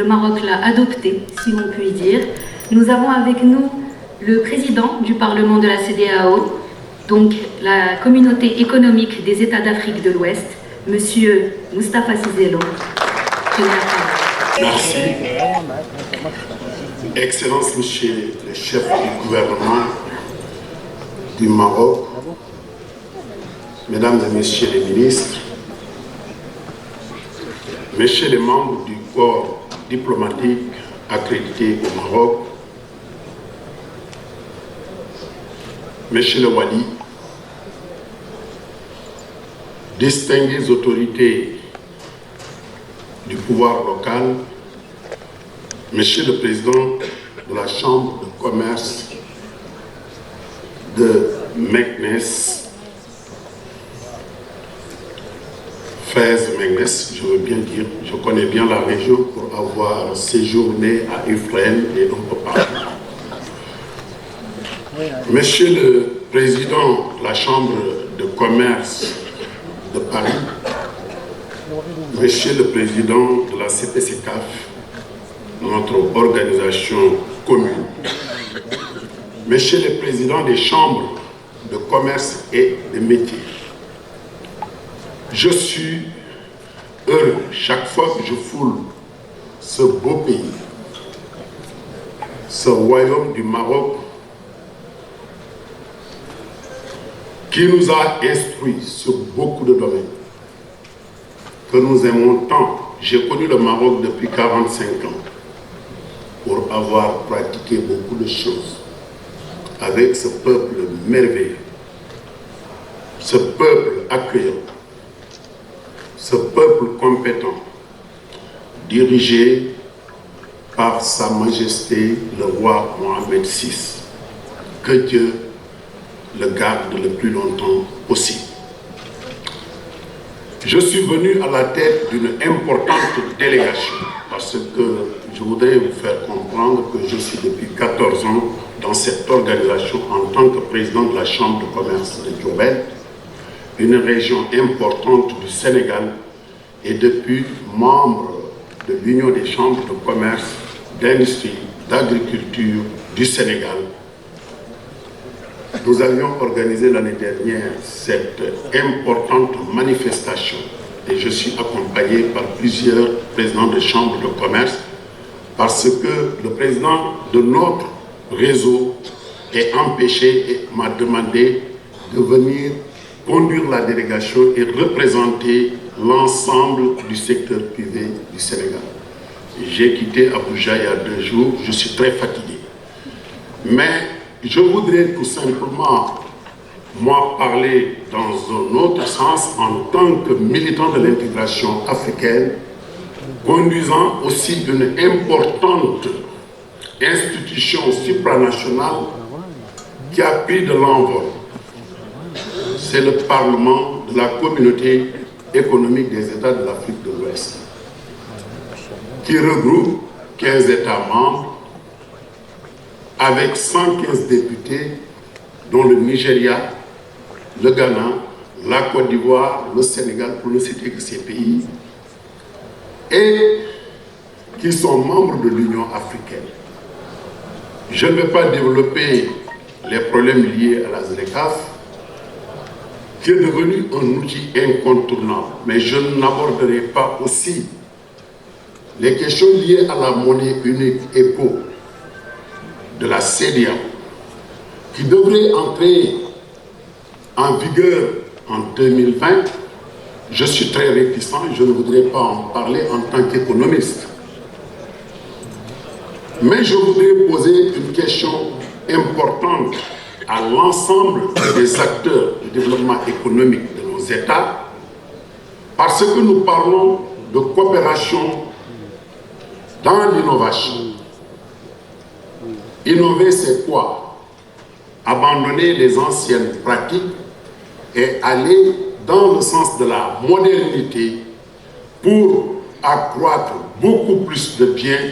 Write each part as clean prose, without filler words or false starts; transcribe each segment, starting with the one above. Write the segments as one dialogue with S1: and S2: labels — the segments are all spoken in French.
S1: Maroc l'a adopté, si on peut dire. Nous avons avec nous le président du Parlement de la CEDEAO, donc la communauté économique des États d'Afrique de l'Ouest, Monsieur Moustapha Cissé Lo.
S2: Merci. Excellence, Monsieur le chef du gouvernement du Maroc, Mesdames et Messieurs les ministres, Messieurs les membres du corps diplomatique accrédité au Maroc, Monsieur le Wali, distinguées autorités du pouvoir local, Monsieur le Président de la Chambre de commerce de Meknès, Fès-Meknès, je veux bien dire, je connais bien la région pour avoir séjourné à Ifrane et un peu partout. Monsieur le Président de la Chambre de commerce de Paris, Monsieur le Président de la CPCCAF, notre organisation commune, Monsieur le Président des chambres de commerce et de métiers, je suis heureux chaque fois que je foule ce beau pays, ce royaume du Maroc qui nous a instruits sur beaucoup de domaines, que nous aimons tant. J'ai connu le Maroc depuis 45 ans pour avoir pratiqué beaucoup de choses avec ce peuple merveilleux, ce peuple accueillant, ce peuple compétent, dirigé par Sa Majesté le roi Mohamed VI. Que Dieu le garde le plus longtemps possible. Je suis venu à la tête d'une importante délégation parce que je voudrais vous faire comprendre que je suis depuis 14 ans dans cette organisation en tant que président de la Chambre de commerce de Diourbel, une région importante du Sénégal, et depuis membre de l'Union des chambres de commerce, d'industrie, d'agriculture du Sénégal. Nous avions organisé l'année dernière cette importante manifestation et je suis accompagné par plusieurs présidents de chambres de commerce parce que le président de notre réseau est empêché et m'a demandé de venir conduire la délégation et représenter l'ensemble du secteur privé du Sénégal. J'ai quitté Abuja il y a 2 jours, je suis très fatigué. Mais je voudrais tout simplement, moi, parler dans un autre sens en tant que militant de l'intégration africaine, conduisant aussi une importante institution supranationale qui a pris de l'envol. C'est le Parlement de la communauté économique des États de l'Afrique de l'Ouest, qui regroupe 15 États membres, avec 115 députés, dont le Nigeria, le Ghana, la Côte d'Ivoire, le Sénégal, pour ne citer que ces pays, et qui sont membres de l'Union africaine. Je ne vais pas développer les problèmes liés à la ZLECAf, qui est devenu un outil incontournable, mais je n'aborderai pas aussi les questions liées à la monnaie unique ECO de la CEDEAO, qui devrait entrer en vigueur en 2020. Je suis très réticent, je ne voudrais pas en parler en tant qu'économiste. Mais je voudrais poser une question importante à l'ensemble des acteurs du développement économique de nos États, parce que nous parlons de coopération dans l'innovation. Innover, c'est quoi? Abandonner les anciennes pratiques et aller dans le sens de la modernité pour accroître beaucoup plus de biens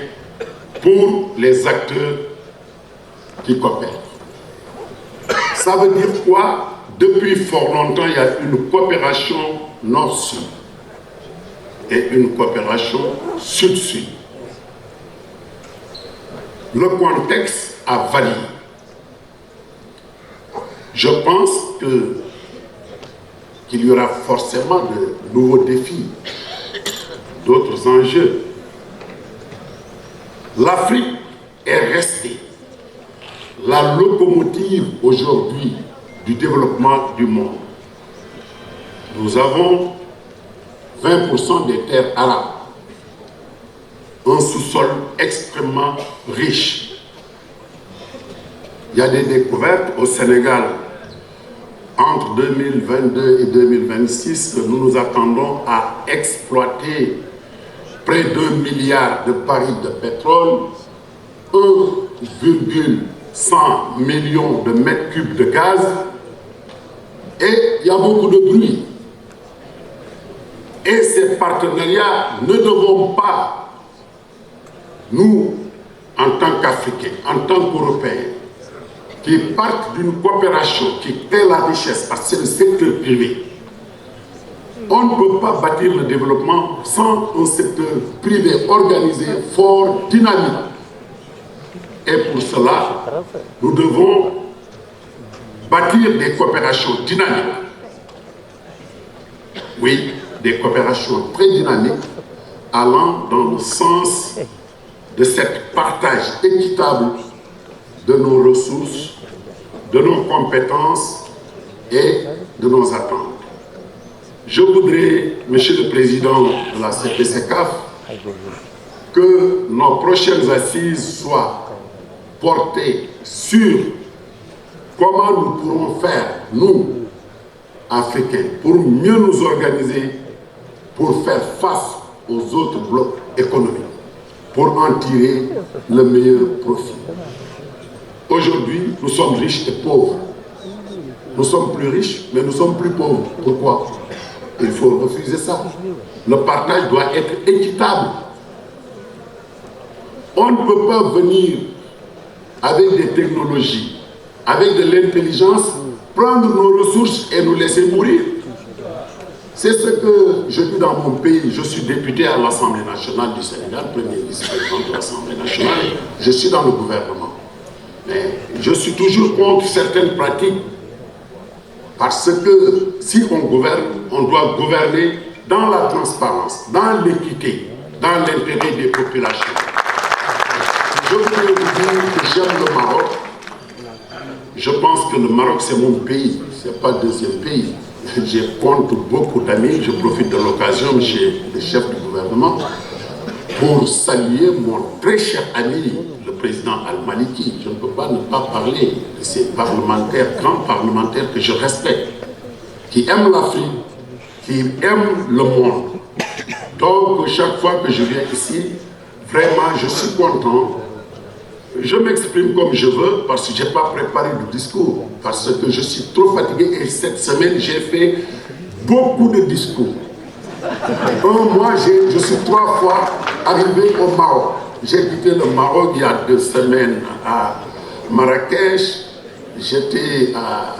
S2: pour les acteurs qui coopèrent. Ça veut dire quoi? Depuis fort longtemps, il y a une coopération nord-sud et une coopération sud-sud. le contexte a varié. Je pense qu'il y aura forcément de nouveaux défis, d'autres enjeux. L'Afrique est restée la locomotive aujourd'hui du développement du monde. Nous avons 20% des terres arables, un sous-sol extrêmement riche. Il y a des découvertes au Sénégal. Entre 2022 et 2026, nous nous attendons à exploiter près d'1 milliard de barils de pétrole, 1,100 millions de mètres cubes de gaz, et il y a beaucoup de bruit. Et ces partenariats ne devront pas, nous, en tant qu'Africains, en tant qu'Européens, qui partent d'une coopération qui crée la richesse, parce que c'est le secteur privé. On ne peut pas bâtir le développement sans un secteur privé organisé, fort, dynamique. Et pour cela, nous devons bâtir des coopérations dynamiques. Oui, des coopérations très dynamiques, allant dans le sens de ce partage équitable de nos ressources, de nos compétences et de nos attentes. Je voudrais, Monsieur le Président de la CPCCAF, que nos prochaines assises soient portées sur comment nous pourrons faire, nous, Africains, pour mieux nous organiser, pour faire face aux autres blocs économiques, pour en tirer le meilleur profit. Aujourd'hui, nous sommes riches et pauvres. Nous sommes plus riches, mais nous sommes plus pauvres. Pourquoi? Il faut refuser ça. Le partage doit être équitable. On ne peut pas venir avec des technologies, avec de l'intelligence, prendre nos ressources et nous laisser mourir. C'est ce que je dis dans mon pays. Je suis député à l'Assemblée nationale du Sénégal, premier vice-président de l'Assemblée nationale. Je suis dans le gouvernement. Mais je suis toujours contre certaines pratiques. Parce que si on gouverne, on doit gouverner dans la transparence, dans l'équité, dans l'intérêt des populations. Je voudrais vous dire que j'aime le Maroc. Je pense que le Maroc, c'est mon pays, ce n'est pas le deuxième pays. Je compte beaucoup d'amis, je profite de l'occasion, monsieur le chef du gouvernement, pour saluer mon très cher ami, le président Al-Maliki. Je ne peux pas ne pas parler de ces parlementaires, grands parlementaires que je respecte, qui aiment l'Afrique, qui aiment le monde. Donc, chaque fois que je viens ici, vraiment, je suis content. Je m'exprime comme je veux parce que je n'ai pas préparé de discours, parce que je suis trop fatigué et cette semaine, j'ai fait beaucoup de discours. Un mois, je suis 3 fois arrivé au Maroc. J'ai quitté le Maroc il y a 2 semaines à Marrakech, j'étais à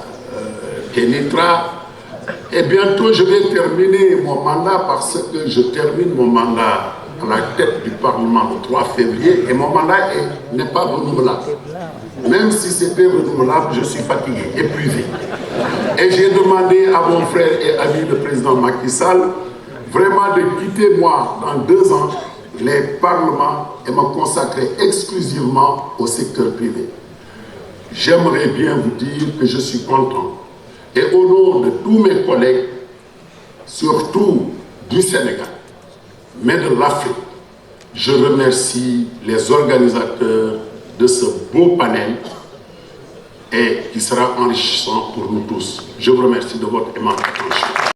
S2: Kenitra, et bientôt je vais terminer mon mandat parce que je termine mon mandat à la tête du Parlement le 3 février et mon mandat n'est pas renouvelable. Même si c'était renouvelable, je suis fatigué, épuisé. Et j'ai demandé à mon frère et ami le président Macky Sall vraiment de quitter moi dans 2 ans les parlements et me consacrer exclusivement au secteur privé. J'aimerais bien vous dire que je suis content. Et au nom de tous mes collègues, surtout du Sénégal, mais de l'Afrique, je remercie les organisateurs de ce beau panel et qui sera enrichissant pour nous tous. Je vous remercie de votre aimante attention.